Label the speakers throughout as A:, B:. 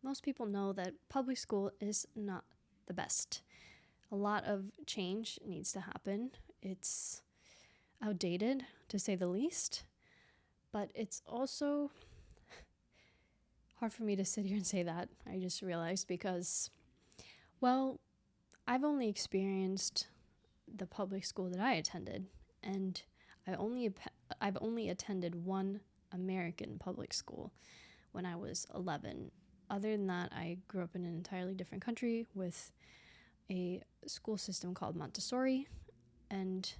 A: most people know that public school is not the best. A lot of change needs to happen. It's outdated, to say the least, but it's also hard for me to sit here and say that, I just realized, because, well, I've only experienced the public school that I attended, and I've only attended one American public school when I was 11. Other than that, I grew up in an entirely different country with a school system called Montessori, and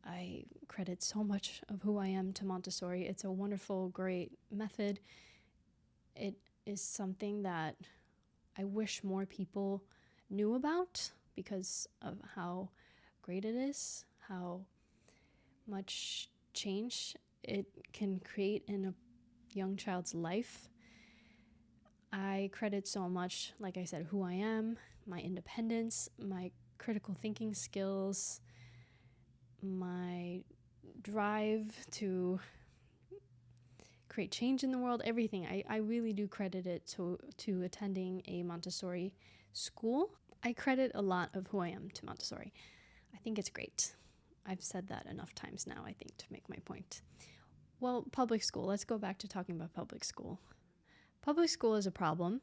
A: I credit so much of who I am to Montessori. It's a wonderful, great method. It is something that I wish more people knew about because of how great it is, how much change it can create in a young child's life. I credit so much, like I said, who I am, my independence, my critical thinking skills, my drive to create change in the world, everything. I really do credit it to attending a Montessori school. I credit a lot of who I am to Montessori. I think it's great. I've said that enough times now, I think, to make my point. Well, public school. Let's go back to talking about public school. Public school is a problem.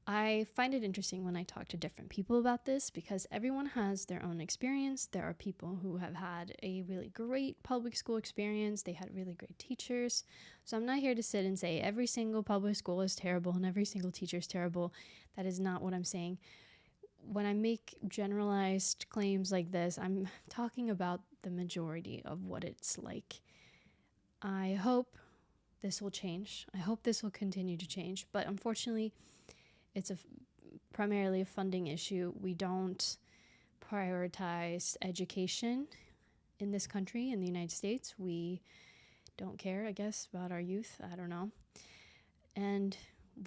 A: I find it interesting when I talk to different people about this because everyone has their own experience. There are people who have had a really great public school experience. They had really great teachers. So I'm not here to sit and say every single public school is terrible and every single teacher is terrible. That is not what I'm saying. When I make generalized claims like this, I'm talking about the majority of what it's like. I hope this will change. I hope this will continue to change. But unfortunately, it's primarily a funding issue. We don't prioritize education in this country, in the United States. We don't care, I guess, about our youth. I don't know. And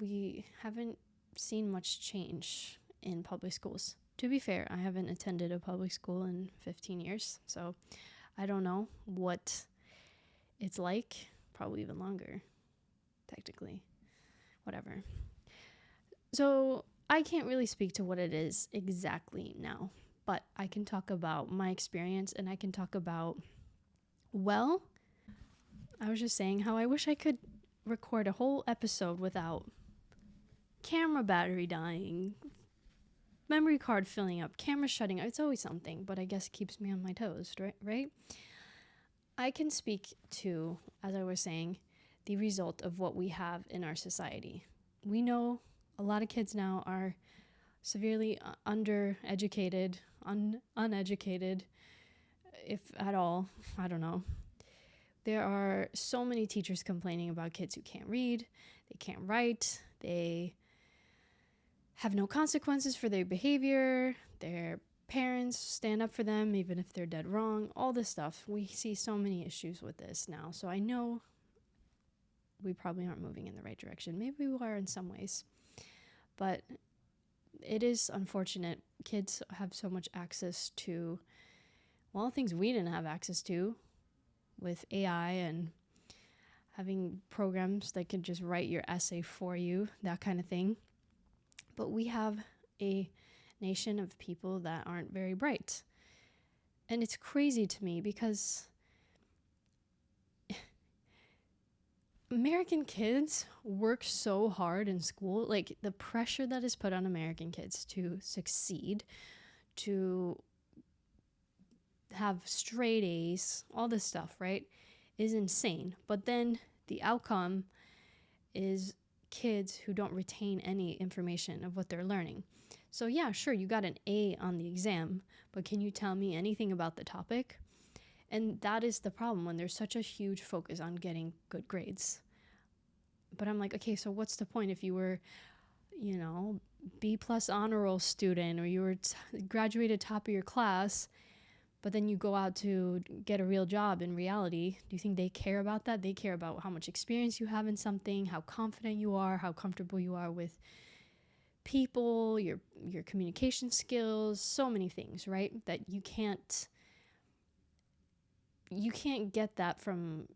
A: we haven't seen much change in public schools. To be fair, I haven't attended a public school in 15 years, so I don't know what it's like. Probably even longer, technically. Whatever. So I can't really speak to what it is exactly now, but I can talk about my experience and I can talk about, well, I was just saying how I wish I could record a whole episode without camera battery dying, memory card filling up, camera shutting up. It's always something, but I guess it keeps me on my toes, right? I can speak to, as I was saying, the result of what we have in our society. We know a lot of kids now are severely undereducated, uneducated, if at all. I don't know. There are so many teachers complaining about kids who can't read, they can't write, they have no consequences for their behavior, their parents stand up for them even if they're dead wrong, all this stuff. We see so many issues with this now. So I know we probably aren't moving in the right direction. Maybe we are in some ways. But it is unfortunate. Kids have so much access to, well, things we didn't have access to with AI and having programs that could just write your essay for you, that kind of thing. But we have a nation of people that aren't very bright. And it's crazy to me because American kids work so hard in school. Like, the pressure that is put on American kids to succeed, to have straight A's, all this stuff, right, is insane. But then the outcome is kids who don't retain any information of what they're learning. So yeah, sure, you got an A on the exam, but can you tell me anything about the topic? And that is the problem when there's such a huge focus on getting good grades. But I'm like, okay, so what's the point if you were, B+ honor roll student, or you were graduated top of your class, but then you go out to get a real job in reality? Do you think they care about that? They care about how much experience you have in something, how confident you are, how comfortable you are with people, your communication skills, so many things, right? That you can't get that from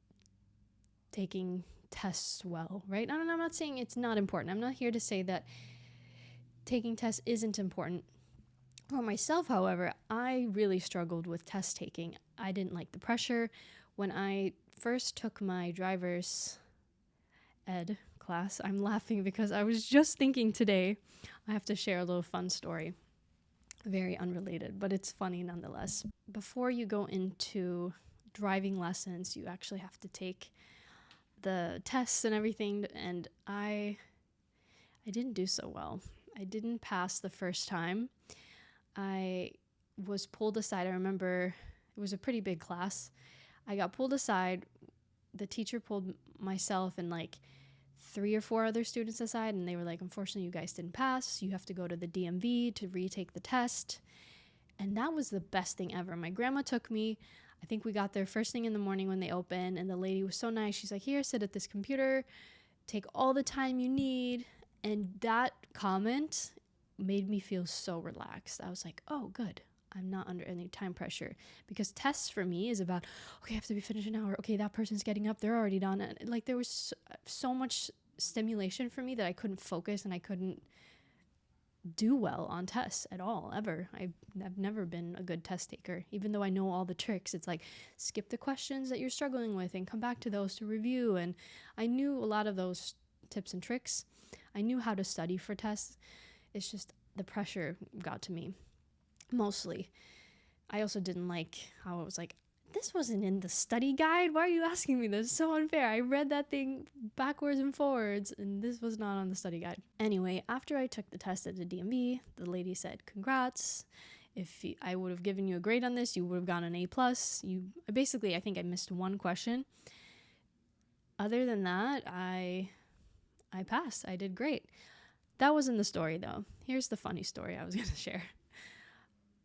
A: taking tests well, right? I'm not saying it's not important. I'm not here to say that taking tests isn't important. For myself, however, I really struggled with test taking. I didn't like the pressure. When I first took my driver's ed class, I'm laughing because I was just thinking today, I have to share a little fun story. Very unrelated, but it's funny nonetheless. Before you go into driving lessons, you actually have to take the tests and everything, and I didn't do so well. I didn't pass the first time. I was pulled aside. I remember it was a pretty big class. I got pulled aside. The teacher pulled myself and like 3 or 4 other students aside, and they were like, unfortunately, you guys didn't pass. You have to go to the DMV to retake the test. And that was the best thing ever. My grandma took me. I think we got there first thing in the morning when they opened, and the lady was so nice. She's like, here, sit at this computer, take all the time you need. And that comment made me feel so relaxed. I was like, oh, good. I'm not under any time pressure, because tests for me is about, okay, I have to be finished in an hour. Okay, that person's getting up. They're already done. And like there was so much stimulation for me that I couldn't focus and I couldn't do well on tests at all, ever. I've never been a good test taker, even though I know all the tricks. It's like skip the questions that you're struggling with and come back to those to review. And I knew a lot of those tips and tricks. I knew how to study for tests. It's just the pressure got to me mostly. I also didn't like how it was like, this wasn't in the study guide. Why are you asking me this? It's so unfair. I read that thing backwards and forwards, and this was not on the study guide. Anyway, after I took the test at the DMV, the lady said, congrats. If I would have given you a grade on this, you would have gotten an A+. I think I missed one question. Other than that, I passed. I did great. That wasn't the story, though. Here's the funny story I was going to share.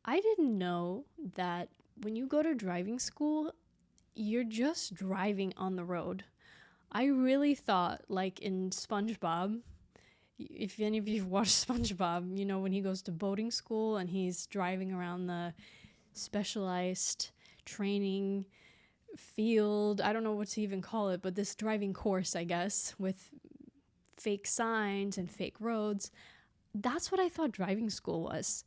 A: I didn't know that when you go to driving school, you're just driving on the road. I really thought, like in SpongeBob, if any of you have watched SpongeBob, you know when he goes to boating school and he's driving around the specialized training field. I don't know what to even call it, but this driving course, I guess, with fake signs and fake roads. That's what I thought driving school was.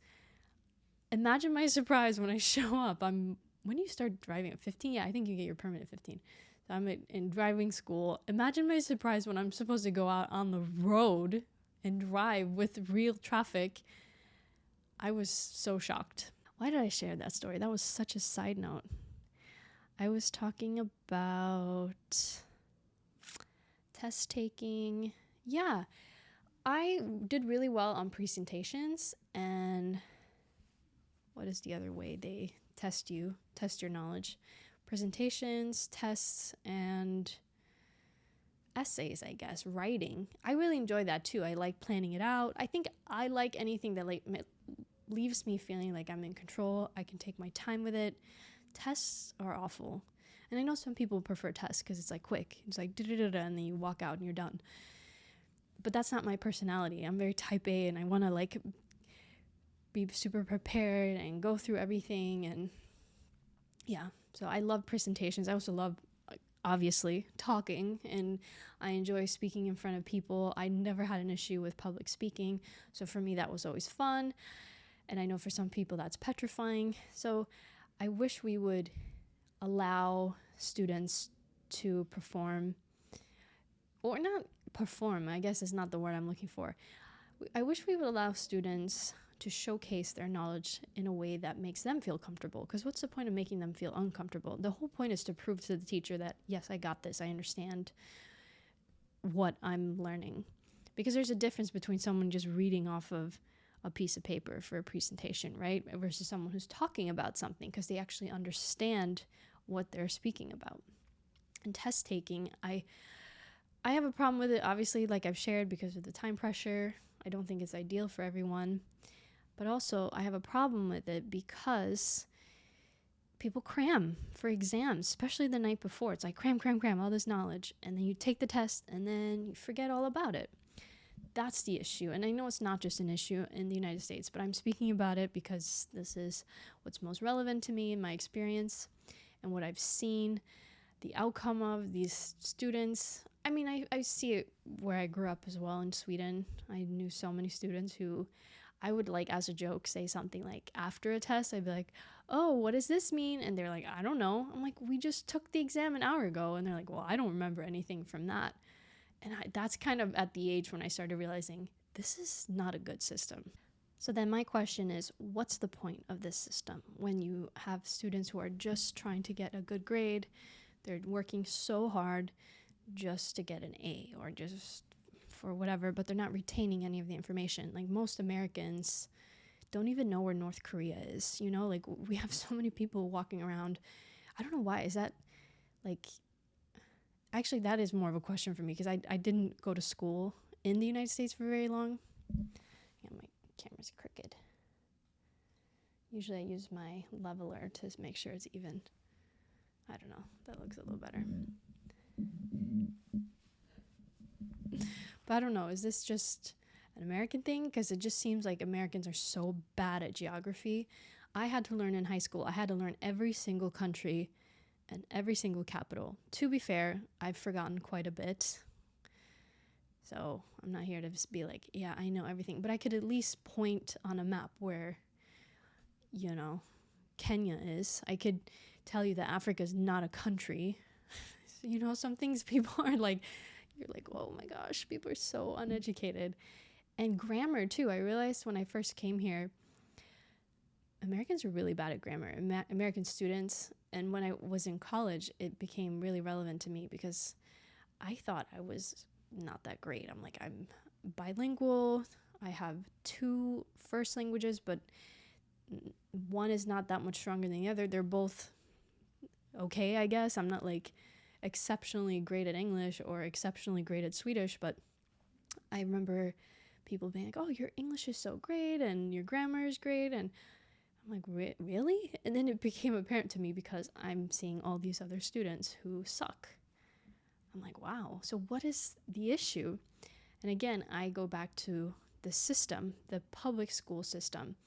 A: Imagine my surprise when I show up. When you start driving at 15? Yeah, I think you get your permit at 15. So I'm in driving school. Imagine my surprise when I'm supposed to go out on the road and drive with real traffic. I was so shocked. Why did I share that story? That was such a side note. I was talking about test taking. Yeah, I did really well on presentations, and what is the other way they test your knowledge? Presentations, tests, and essays, I guess, writing. I really enjoy that too. I like planning it out. I think I like anything that leaves me feeling like I'm in control. I can take my time with it. Tests are awful. And I know some people prefer tests because it's like quick. It's like da-da-da-da, and then you walk out and you're done. But that's not my personality. I'm very type A, and I want to like be super prepared and go through everything. And yeah, so I love presentations. I also love, obviously, talking, and I enjoy speaking in front of people. I never had an issue with public speaking, so for me that was always fun. And I know for some people that's petrifying. So I wish we would allow students to perform, or not perform, I guess is not the word I'm looking for. I wish we would allow students to showcase their knowledge in a way that makes them feel comfortable. Because what's the point of making them feel uncomfortable? The whole point is to prove to the teacher that, yes, I got this. I understand what I'm learning. Because there's a difference between someone just reading off of a piece of paper for a presentation, right? Versus someone who's talking about something because they actually understand what they're speaking about. And test taking, I have a problem with it, obviously, like I've shared, because of the time pressure. I don't think it's ideal for everyone. But also, I have a problem with it because people cram for exams, especially the night before. It's like cram, all this knowledge. And then you take the test and then you forget all about it. That's the issue. And I know it's not just an issue in the United States, but I'm speaking about it because this is what's most relevant to me in my experience and what I've seen, the outcome of these students. I mean, I see it where I grew up as well in Sweden. I knew so many students who I would like as a joke say something like after a test, I'd be like, oh, what does this mean? And they're like, I don't know. I'm like, we just took the exam an hour ago. And they're like, well, I don't remember anything from that. And that's kind of at the age when I started realizing this is not a good system. So then my question is, what's the point of this system when you have students who are just trying to get a good grade? They're working so hard just to get an A or just for whatever, but they're not retaining any of the information. Like most Americans don't even know where North Korea is, you know? Like we have so many people walking around. I don't know why. Is that like, actually that is more of a question for me because I didn't go to school in the United States for very long. Yeah, my camera's crooked. Usually I use my leveler to make sure it's even. I don't know. That looks a little better. But I don't know. Is this just an American thing? Because it just seems like Americans are so bad at geography. I had to learn in high school. I had to learn every single country and every single capital. To be fair, I've forgotten quite a bit. So I'm not here to just be like, yeah, I know everything. But I could at least point on a map where, you know, Kenya is. I could tell you that Africa is not a country. You know, some things people are like, you're like, oh my gosh, people are so uneducated. And grammar too. I realized when I first came here, Americans are really bad at grammar. American students. And when I was in college, it became really relevant to me because I thought I was not that great. I'm like, I'm bilingual. I have 2 first languages, but one is not that much stronger than the other. They're both okay, I guess. I'm not like exceptionally great at English or exceptionally great at Swedish, but I remember people being like, oh, your English is so great and your grammar is great. And I'm like, really? And then it became apparent to me because I'm seeing all these other students who suck. I'm like, wow, so what is the issue? And again, I go back to the system, the public school system.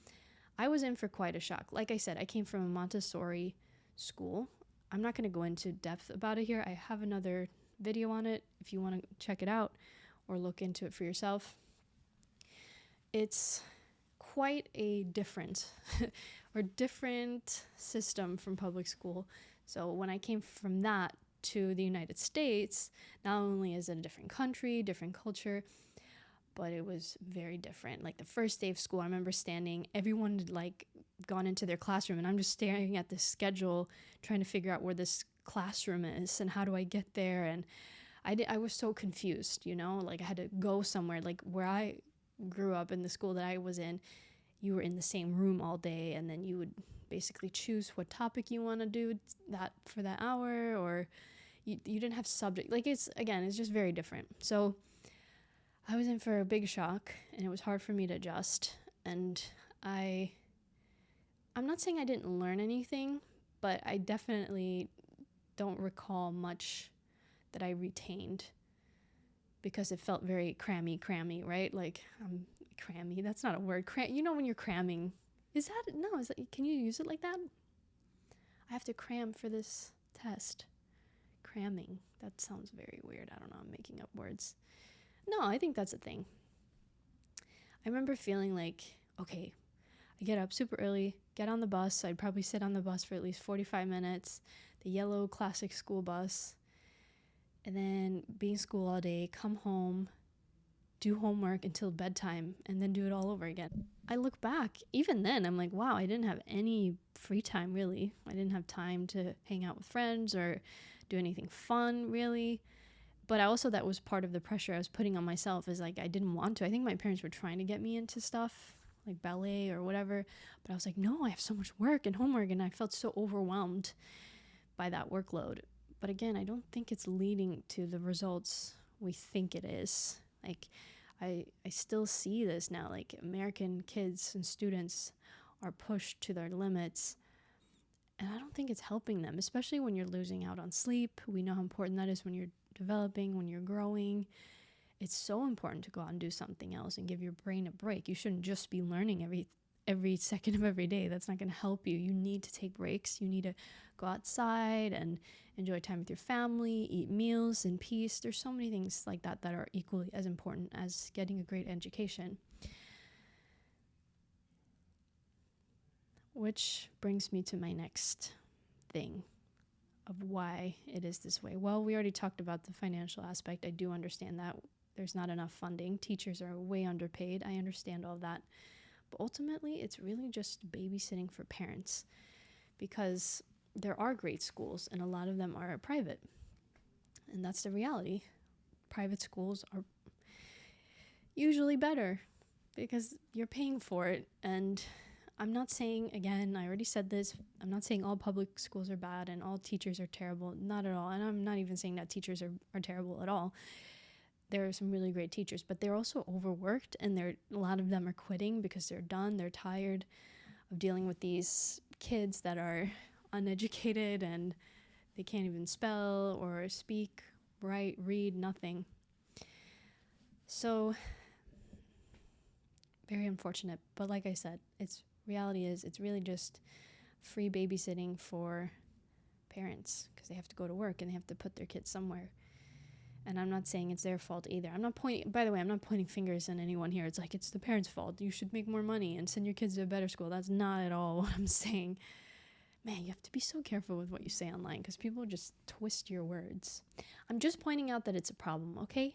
A: I was in for quite a shock. Like I said, I came from a Montessori school. I'm not going to go into depth about it here. I have another video on it if you want to check it out or look into it for yourself. It's quite a different system from public school. So when I came from that to the United States, not only is it a different country, different culture, but it was very different. Like the first day of school, I remember standing, everyone had like gone into their classroom and I'm just staring at this schedule, trying to figure out where this classroom is and how do I get there. And I was so confused, you know, like I had to go somewhere. Like where I grew up in the school that I was in, you were in the same room all day and then you would basically choose what topic you want to do that for that hour, or you didn't have subject. Like it's just very different. So I was in for a big shock and it was hard for me to adjust. And I'm not saying I didn't learn anything, but I definitely don't recall much that I retained because it felt very crammy, right? Like crammy, that's not a word. You know when you're cramming. Can you use it like that? I have to cram for this test. Cramming. That sounds very weird. I don't know. I'm making up words. No, I think that's a thing. I remember feeling like, okay, I get up super early, get on the bus. I'd probably sit on the bus for at least 45 minutes, the yellow classic school bus, and then be in school all day, come home, do homework until bedtime, and then do it all over again. I look back, even then, I'm like, wow, I didn't have any free time, really. I didn't have time to hang out with friends or do anything fun, really. But also that was part of the pressure I was putting on myself, is like I didn't want to. I think my parents were trying to get me into stuff like ballet or whatever, but I was like, no, I have so much work and homework, and I felt so overwhelmed by that workload. But again, I don't think it's leading to the results we think it is. Like I still see this now, like American kids and students are pushed to their limits, and I don't think it's helping them, especially when you're losing out on sleep. We know how important that is when you're developing, when you're growing. It's so important to go out and do something else and give your brain a break. You shouldn't just be learning every second of every day. That's not going to help you. You need to take breaks. You need to go outside and enjoy time with your family, eat meals in peace. There's so many things like that that are equally as important as getting a great education. Which brings me to my next thing of why it is this way. Well, we already talked about the financial aspect. I do understand that there's not enough funding. Teachers are way underpaid. I understand all that. But ultimately, it's really just babysitting for parents, because there are great schools and a lot of them are private. And that's the reality. Private schools are usually better because you're paying for it. And I'm not saying, again, I already said this, I'm not saying all public schools are bad and all teachers are terrible. Not at all. And I'm not even saying that teachers are terrible at all. There are some really great teachers, but they're also overworked, and a lot of them are quitting because they're done. They're tired of dealing with these kids that are uneducated and they can't even spell or speak, write, read, nothing. So very unfortunate. But like I said, reality is it's really just free babysitting for parents because they have to go to work and they have to put their kids somewhere. And I'm not saying it's their fault either. I'm not pointing fingers at anyone here. It's like, it's the parents' fault. You should make more money and send your kids to a better school. That's not at all what I'm saying. Man, you have to be so careful with what you say online because people just twist your words. I'm just pointing out that it's a problem, okay?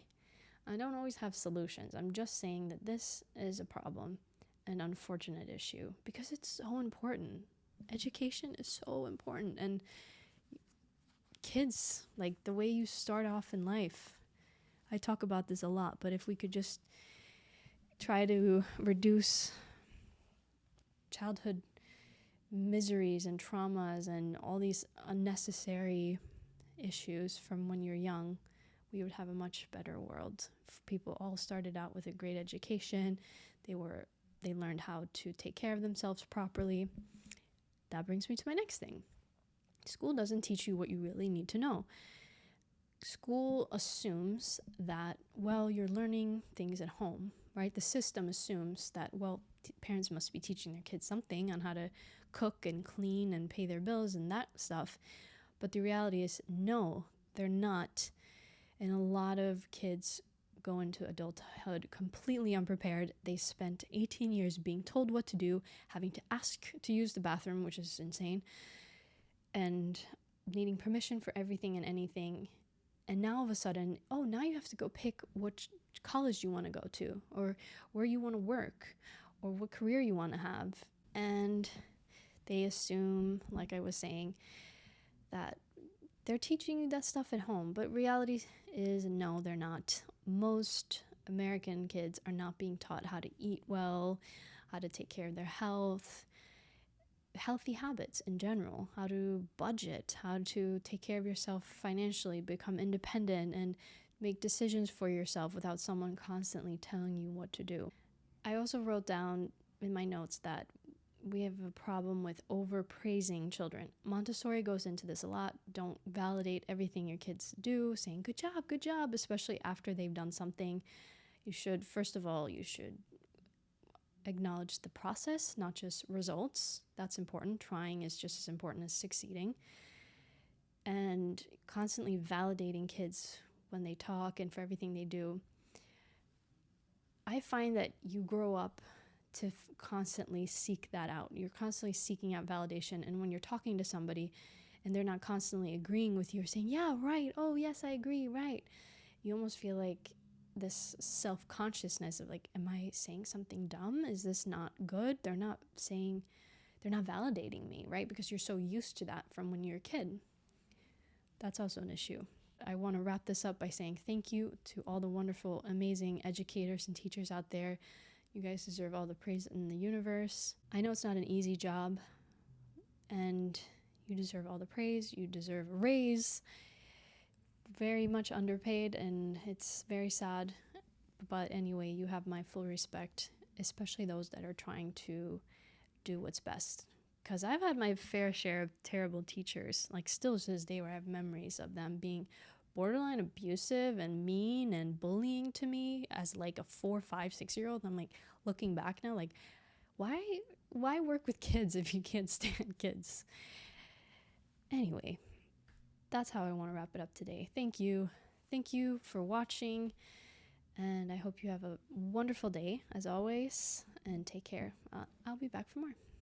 A: I don't always have solutions. I'm just saying that this is a problem, an unfortunate issue, because it's so important. Education is so important. And kids, like the way you start off in life, I talk about this a lot, but if we could just try to reduce childhood miseries and traumas and all these unnecessary issues from when you're young, we would have a much better world. People all started out with a great education. They learned how to take care of themselves properly. That brings me to my next thing. School doesn't teach you what you really need to know. School assumes that, well, you're learning things at home, right? The system assumes that, well, parents must be teaching their kids something on how to cook and clean and pay their bills and that stuff. But the reality is, no, they're not. And a lot of kids go into adulthood completely unprepared. They spent 18 years being told what to do, having to ask to use the bathroom, which is insane, and needing permission for everything and anything. And now all of a sudden, now you have to go pick which college you want to go to, or where you want to work, or what career you want to have. And they assume, like I was saying, that they're teaching you that stuff at home. But reality is, no, they're not. Most American kids are not being taught how to eat well, how to take care of their health, healthy habits in general, how to budget, how to take care of yourself financially, become independent, and make decisions for yourself without someone constantly telling you what to do. I also wrote down in my notes that we have a problem with overpraising children. Montessori goes into this a lot. Don't validate everything your kids do, saying good job, especially after they've done something. First of all, you should acknowledge the process, not just results. That's important. Trying is just as important as succeeding. And constantly validating kids when they talk and for everything they do. I find that you grow up to constantly seek that out. You're constantly seeking out validation. And when you're talking to somebody and they're not constantly agreeing with you or saying, yeah, right, oh, yes, I agree, right, you almost feel like this self-consciousness of like, am I saying something dumb? Is this not good? They're not validating me, right? Because you're so used to that from when you're a kid. That's also an issue. I want to wrap this up by saying thank you to all the wonderful, amazing educators and teachers out there. You guys deserve all the praise in the universe. I know it's not an easy job, and you deserve all the praise. You deserve a raise. Very much underpaid, and it's very sad. But anyway, you have my full respect, especially those that are trying to do what's best. Because I've had my fair share of terrible teachers, like still to this day where I have memories of them being borderline abusive and mean and bullying to me as like a 4, 5, 6-year-old. I'm like looking back now, like, Why work with kids if you can't stand kids? Anyway, that's how I want to wrap it up today. Thank you. Thank you for watching, and I hope you have a wonderful day as always, and take care. I'll be back for more.